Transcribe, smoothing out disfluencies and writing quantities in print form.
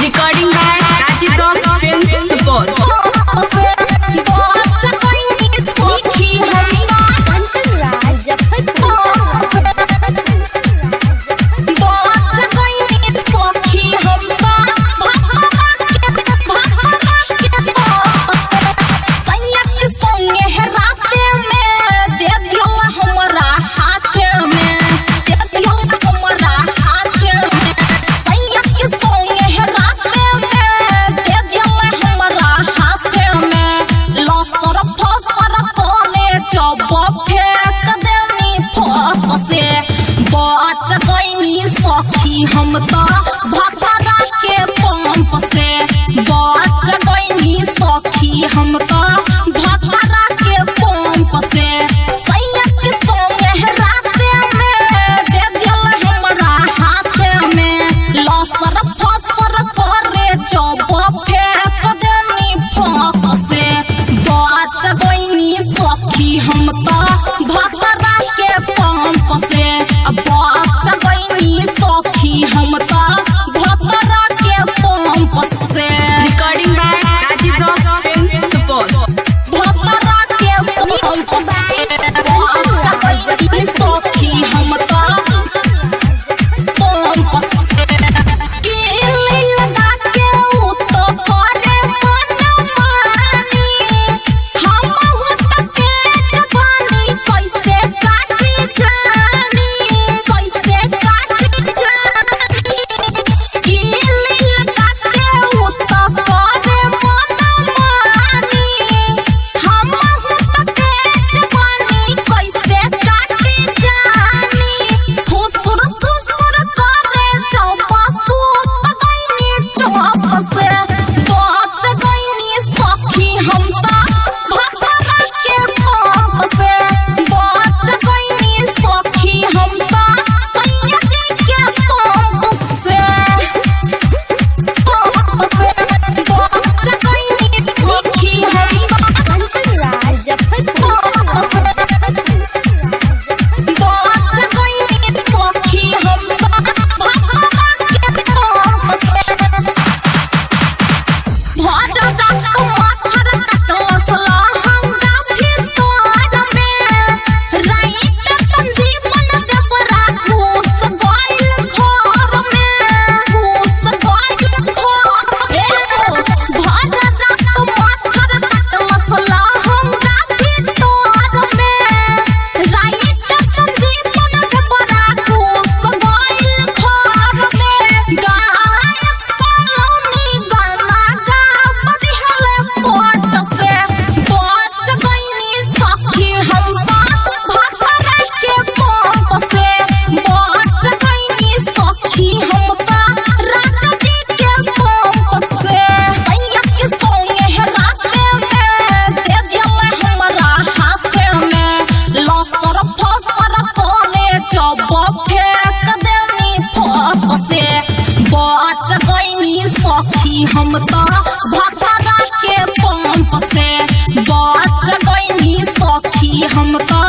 Recording by Rajiv Rock Films Support. हम तो भतरा के पंप से बच गईनी सखी हम तो भतरा के पंप से सैया के संगे राते में दे दिल हमरा हाथ में लसर फसर करे जब फेंक देनी फक से बच गईनी सखी हम तो भतरा के पंप से बच गईनी सखी हम तो भतरा के पंप से। Recording by Rajiv Rock Films Support. भतरा के पंप से बच गईनी सखी हम तो पंप से केली लगा के उ तो करे मनमानी हम होत के जवानी कैसे काटी जानी कैसे काटी जानी केली लगा के उ तो करे मनमानी हम होत के जवानी कैसे काटी जानी फुसुर फुसुर करे चौपा सूत गईनी चौप से बच गईनी सखी हम तो भतरा के पंप से बच गईनी सखी हम तो सैया जी के पंप से बच गईनी सखी हम तो भतरा के पंप से हम तो भतरा के पंप से बच गईनी सखी हम तो